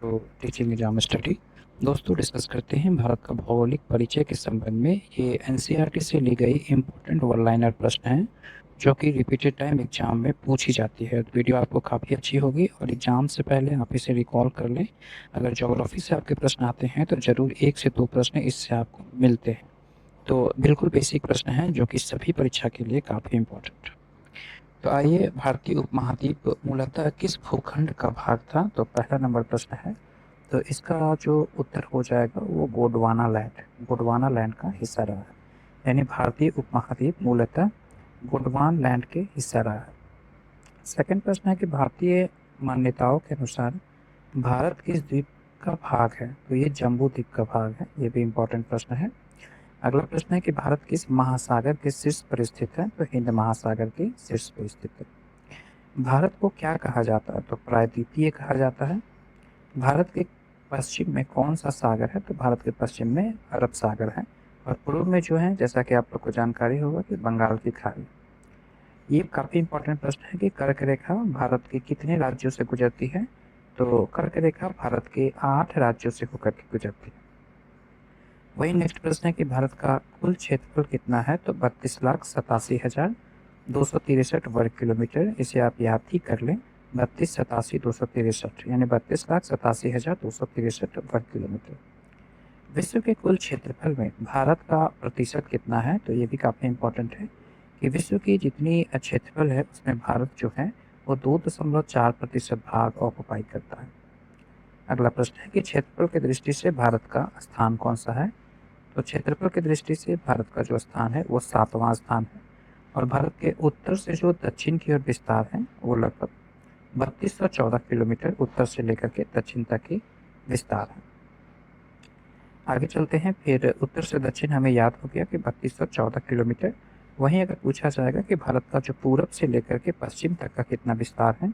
तो teaching exam study दोस्तों discuss करते हैं भारत का भौगोलिक परिचय के संबंध में। ये एनसीईआरटी से ली गई इम्पोर्टेंट वन लाइनर प्रश्न हैं जो कि रिपीटेड टाइम एग्जाम में पूछी जाती है। वीडियो आपको काफ़ी अच्छी होगी और एग्जाम से पहले आप इसे रिकॉल कर लें। अगर ज्योग्राफी से आपके प्रश्न आते हैं तो ज़रूर 1 से 2 प्रश्न इससे आपको मिलते हैं। तो बिल्कुल बेसिक प्रश्न हैं जो कि सभी परीक्षा के लिए काफ़ी इम्पोर्टेंट। तो आइए, भारतीय उपमहाद्वीप मूलतः किस भूखंड का भाग था? तो पहला नंबर प्रश्न है, तो इसका जो उत्तर हो जाएगा वो गोंडवाना लैंड का हिस्सा रहा है। यानी भारतीय उपमहाद्वीप मूलतः गोंडवाना लैंड के हिस्सा रहा है। सेकंड प्रश्न है कि भारतीय मान्यताओं के अनुसार भारत किस द्वीप का भाग है? तो ये जम्बू द्वीप का भाग है। ये भी इम्पोर्टेंट प्रश्न है। अगला प्रश्न है कि भारत किस महासागर के शीर्ष पर स्थित है? तो हिंद महासागर के शीर्ष पर स्थित है। भारत को क्या कहा जाता है? तो प्रायद्वीपीय कहा जाता है। भारत के पश्चिम में कौन सा सागर है? तो भारत के पश्चिम में अरब सागर है और पूर्व में जो है, जैसा कि आप लोग को जानकारी होगा, कि बंगाल की खाड़ी। ये काफ़ी इंपॉर्टेंट प्रश्न है कि कर्क रेखा भारत के कितने राज्यों से गुजरती है? तो कर्क रेखा भारत के 8 राज्यों से होकर के गुजरती है। वही नेक्स्ट प्रश्न है कि भारत का कुल क्षेत्रफल कितना है? तो 32,87,263 वर्ग किलोमीटर। इसे आप याद ही कर लें, 32,87,263 यानी 32,87,263 वर्ग किलोमीटर। विश्व के कुल क्षेत्रफल में भारत का प्रतिशत कितना है? तो ये भी काफ़ी इम्पोर्टेंट है कि विश्व की जितनी क्षेत्रफल है उसमें भारत जो है वो 2.4% भाग ऑक्युपाई करता है। अगला प्रश्न है कि क्षेत्रफल की दृष्टि से भारत का स्थान कौन सा है? तो क्षेत्रफल की दृष्टि से भारत का जो स्थान है वो 7वां स्थान है और भारत के उत्तर से जो दक्षिण की ओर विस्तार है वो लगभग 3214 किलोमीटर उत्तर से लेकर के दक्षिण तक की विस्तार है। आगे चलते हैं। फिर उत्तर से दक्षिण हमें याद हो गया कि 3214 किलोमीटर। वहीं अगर पूछा जाएगा कि भारत का जो पूरब से लेकर के पश्चिम तक का कितना विस्तार है,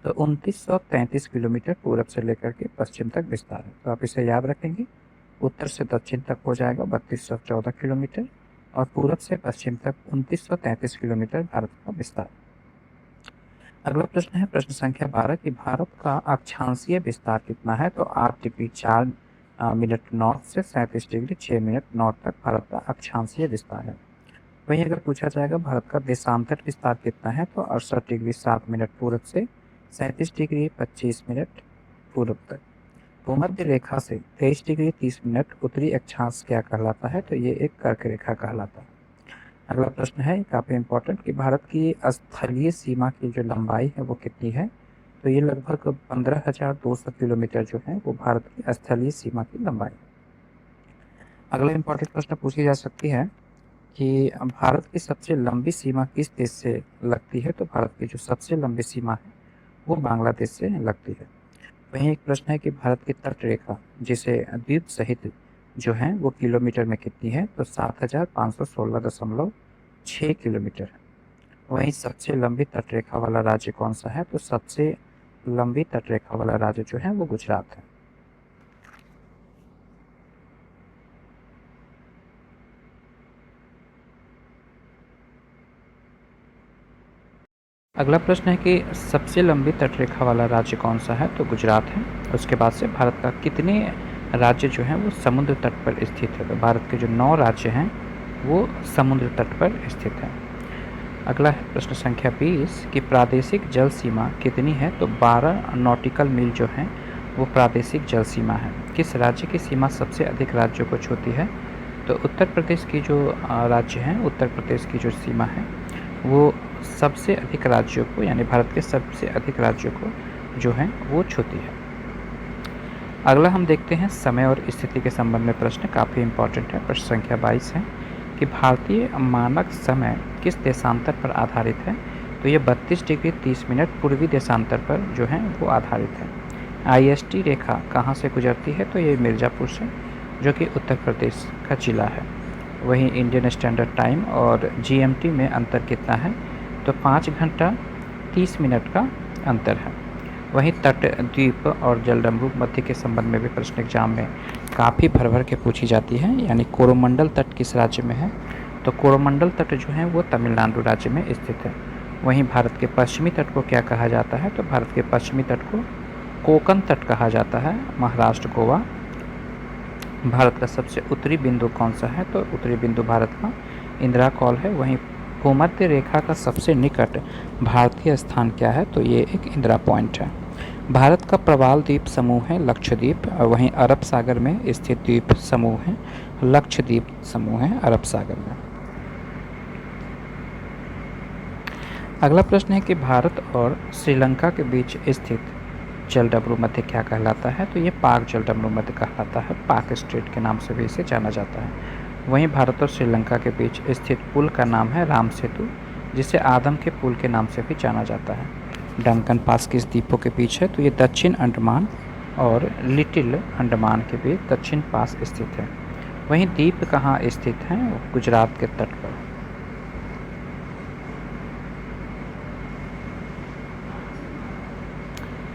तो 2933 किलोमीटर पूरब से लेकर के पश्चिम तक विस्तार है। तो आप इसे याद रखेंगे, उत्तर से दक्षिण तक हो जाएगा 3214 किलोमीटर और पूरब से पश्चिम तक 2933 किलोमीटर भारत का विस्तार। अगला प्रश्न है प्रश्न संख्या 12 कि भारत का अक्षांशीय विस्तार कितना है? तो 8 डिग्री 4 मिनट नॉर्थ से 37 डिग्री 6 मिनट नॉर्थ तक भारत का अक्षांशीय विस्तार है। वहीं अगर पूछा जाएगा भारत का देशांतर विस्तार कितना है? तो 68 डिग्री 7 मिनट पूरब से 37 डिग्री 25 मिनट पूरब तक। भूमध्य रेखा से 23 डिग्री 30 मिनट उत्तरी अक्षांश क्या कहलाता है? तो ये एक कर्क रेखा कहलाता है। अगला प्रश्न है काफ़ी इंपॉर्टेंट कि भारत की स्थलीय सीमा की जो लंबाई है वो कितनी है? तो ये लगभग 15,200 किलोमीटर जो है वो भारत की स्थलीय सीमा की लंबाई। अगला इंपॉर्टेंट प्रश्न पूछी जा सकती है कि भारत की सबसे लंबी सीमा किस देश से लगती है? तो भारत की जो सबसे लंबी सीमा है वो बांग्लादेश से लगती है। वहीं एक प्रश्न है कि भारत की तट रेखा जिसे द्वीप सहित जो है वो किलोमीटर में कितनी है? तो 7,516.6 किलोमीटर है। वहीं सबसे लंबी तट रेखा वाला राज्य कौन सा है? तो सबसे लंबी तट रेखा वाला राज्य जो है वो गुजरात है। अगला प्रश्न है कि सबसे लंबी तट रेखा वाला राज्य कौन सा है? तो गुजरात है। उसके बाद से भारत का कितने राज्य जो हैं वो समुद्र तट पर स्थित है? तो भारत के जो 9 राज्य हैं वो समुद्र तट पर स्थित हैं। अगला है प्रश्न संख्या 20 कि प्रादेशिक जल सीमा कितनी है? तो 12 नॉटिकल मील जो हैं वो प्रादेशिक जल सीमा है। किस राज्य की सीमा सबसे अधिक राज्यों को छूती है? तो उत्तर प्रदेश की जो राज्य हैं, उत्तर प्रदेश की जो सीमा है वो सबसे अधिक राज्यों को, यानी भारत के सबसे अधिक राज्यों को जो है वो छूती है। अगला हम देखते हैं समय और स्थिति के संबंध में प्रश्न, काफ़ी इंपॉर्टेंट है। प्रश्न संख्या 22 है कि भारतीय मानक समय किस देशांतर पर आधारित है? तो ये 32 डिग्री 30 मिनट पूर्वी देशांतर पर जो है वो आधारित है। IST रेखा कहाँ से गुजरती है? तो ये मिर्ज़ापुर से, जो कि उत्तर प्रदेश का जिला है। वहीं इंडियन स्टैंडर्ड टाइम और GMT में अंतर कितना है? तो 5 घंटा 30 मिनट का अंतर है। वहीं तट, द्वीप और जलडमरू मध्य के संबंध में भी प्रश्न एग्जाम में काफ़ी भर के पूछी जाती है। यानी कोरोमंडल तट किस राज्य में है? तो कोरोमंडल तट जो है वो तमिलनाडु राज्य में स्थित है। वहीं भारत के पश्चिमी तट को क्या कहा जाता है? तो भारत के पश्चिमी तट को कोकण तट कहा जाता है, महाराष्ट्र, गोवा। भारत का सबसे उत्तरी बिंदु कौन सा है? तो उत्तरी बिंदु भारत का इंदिरा कॉल है। वहीं भूमध्य रेखा का सबसे निकट भारतीय स्थान क्या है? तो ये एक इंदिरा पॉइंट है। भारत का प्रवाल द्वीप समूह है लक्षद्वीप, और वहीं अरब सागर में स्थित द्वीप समूह है लक्षद्वीप समूह है अरब सागर में। अगला प्रश्न है कि भारत और श्रीलंका के बीच स्थित जलडमरू मध्य क्या कहलाता है? तो ये पाक जलडमरू मध्य कहलाता है, पाक स्ट्रेट के नाम से भी इसे जाना जाता है। वहीं भारत और श्रीलंका के बीच स्थित पुल का नाम है राम सेतु, जिसे आदम के पुल के नाम से भी जाना जाता है। डंकन पास किस द्वीपों के बीच है? तो ये दक्षिण अंडमान और लिटिल अंडमान के बीच दक्षिण पास स्थित है। वहीं द्वीप कहाँ स्थित है? गुजरात के तट पर।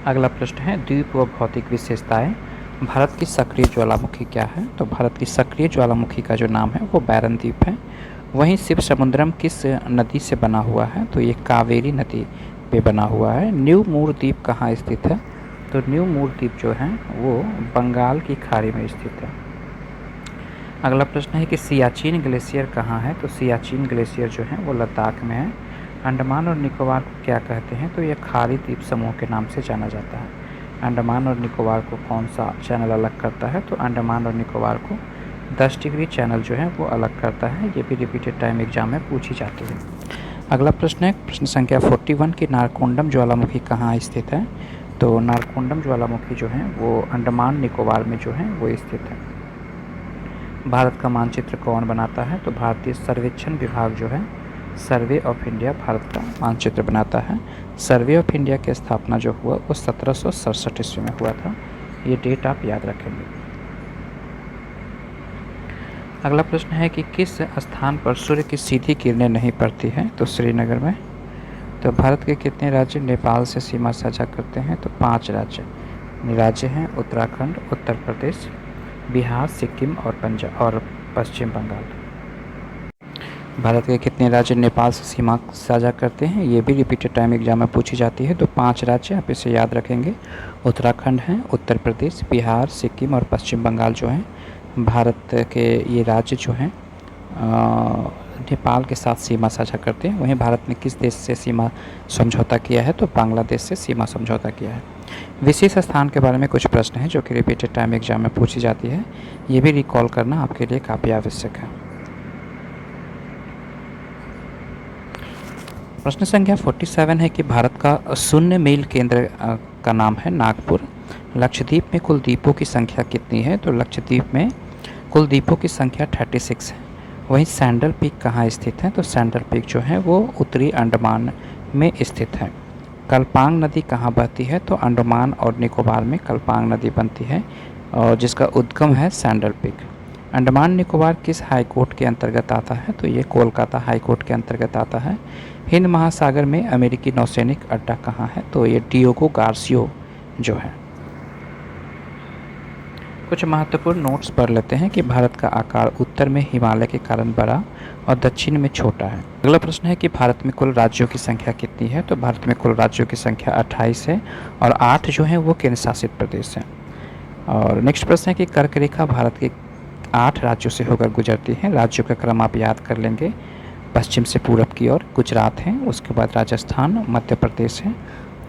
अगला प्रश्न है द्वीप व भौतिक विशेषताएं। भारत की सक्रिय ज्वालामुखी क्या है? तो भारत की सक्रिय ज्वालामुखी का जो नाम है वो बैरन द्वीप है। वहीं शिव समुद्रम किस नदी से बना हुआ है? तो ये कावेरी नदी पे बना हुआ है। न्यू मूर द्वीप कहाँ स्थित है? तो न्यू मूर द्वीप जो है वो बंगाल की खाड़ी में स्थित है। अगला प्रश्न है कि सियाचिन ग्लेशियर कहाँ है? तो सियाचिन ग्लेशियर जो है वो लद्दाख में है। अंडमान और निकोबार को क्या कहते हैं? तो ये खाड़ी द्वीप समूह के नाम से जाना जाता है। अंडमान और निकोबार को कौन सा चैनल अलग करता है? तो अंडमान और निकोबार को 10 डिग्री चैनल जो है वो अलग करता है। ये भी रिपीटेड टाइम एग्जाम में पूछी जाती है। अगला प्रश्न है प्रश्न संख्या 41 की नारकोंडम ज्वालामुखी कहाँ स्थित है? तो नारकोंडम ज्वालामुखी जो है वो अंडमान निकोबार में जो है वो स्थित है। भारत का मानचित्र कौन बनाता है? तो भारतीय सर्वेक्षण विभाग जो है सर्वे ऑफ इंडिया भारत का मानचित्र बनाता है। सर्वे ऑफ इंडिया की स्थापना जो हुआ वो 1767 ईस्वी में हुआ था। ये डेट आप याद रखेंगे। अगला प्रश्न है कि किस स्थान पर सूर्य की सीधी किरणें नहीं पड़ती हैं? तो श्रीनगर में। तो भारत के कितने राज्य नेपाल से सीमा साझा करते हैं? तो 5 राज्य हैं उत्तराखंड, उत्तर प्रदेश, बिहार, सिक्किम और पंजाब और पश्चिम बंगाल। भारत के कितने राज्य नेपाल से सीमा साझा करते हैं? ये भी रिपीटेड टाइम एग्जाम में पूछी जाती है। तो 5 राज्य आप इसे याद रखेंगे। उत्तराखंड है, उत्तर प्रदेश, बिहार, सिक्किम और पश्चिम बंगाल जो हैं भारत के ये राज्य जो हैं नेपाल के साथ सीमा साझा करते हैं। वहीं भारत ने किस देश से सीमा समझौता किया है? तो बांग्लादेश से सीमा समझौता किया है। विशेष स्थान के बारे में कुछ प्रश्न हैं जो कि रिपीटेड टाइम एग्जाम में पूछी जाती है। ये भी रिकॉल करना आपके लिए काफ़ी आवश्यक है। प्रश्न संख्या 47 है कि भारत का शून्य मील केंद्र का नाम है नागपुर। लक्षद्वीप में कुल द्वीपों की संख्या कितनी है? तो लक्षद्वीप में कुल द्वीपों की संख्या 36 है। वहीं सैंडल पीक कहाँ स्थित है? तो सैंडल पीक जो है वो उत्तरी अंडमान में स्थित है। कल्पांग नदी कहाँ बहती है? तो अंडमान और निकोबार में कल्पांग नदी बनती है और जिसका उद्गम है सैंडल पीक। अंडमान निकोबार किस हाई कोर्ट के अंतर्गत आता है? तो ये कोलकाता हाई कोर्ट के अंतर्गत आता है। हिंद महासागर में अमेरिकी नौसैनिक अड्डा कहाँ है? तो ये डियोगो गार्सिया जो है। कुछ महत्वपूर्ण नोट्स पढ़ लेते हैं कि भारत का आकार उत्तर में हिमालय के कारण बड़ा और दक्षिण में छोटा है। अगला प्रश्न है कि भारत में कुल राज्यों की संख्या कितनी है? तो भारत में कुल राज्यों की संख्या 28 है और 8 जो हैं वो केंद्र शासित प्रदेश हैं। और नेक्स्ट प्रश्न है कि कर्क रेखा भारत के 8 राज्यों से होकर गुजरती है। राज्यों का क्रम आप याद कर लेंगे। पश्चिम से पूरब की ओर गुजरात है, उसके बाद राजस्थान, मध्य प्रदेश है,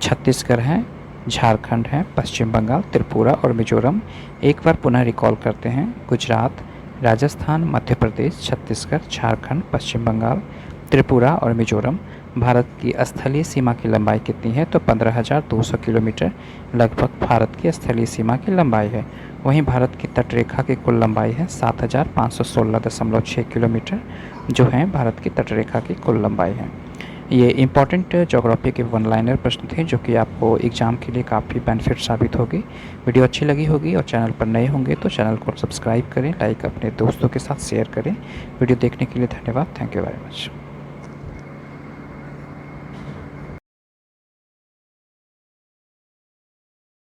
छत्तीसगढ़ है, झारखंड है, पश्चिम बंगाल, त्रिपुरा और मिजोरम। एक बार पुनः रिकॉल करते हैं। गुजरात, राजस्थान, मध्य प्रदेश, छत्तीसगढ़, झारखंड, पश्चिम बंगाल, त्रिपुरा और मिजोरम। भारत की स्थलीय सीमा की लंबाई कितनी है? तो 15,200 किलोमीटर लगभग भारत की स्थलीय सीमा की लंबाई है। वहीं भारत की तटरेखा की कुल लंबाई है 7,516.6 किलोमीटर जो है भारत की तटरेखा की कुल लंबाई है। ये इंपॉर्टेंट ज्योग्राफी के वन लाइनर प्रश्न थे जो कि आपको एग्ज़ाम के लिए काफ़ी बेनिफिट साबित होगी। वीडियो अच्छी लगी होगी और चैनल पर नए होंगे तो चैनल को सब्सक्राइब करें, लाइक अपने दोस्तों के साथ शेयर करें। वीडियो देखने के लिए धन्यवाद। Thank you very much.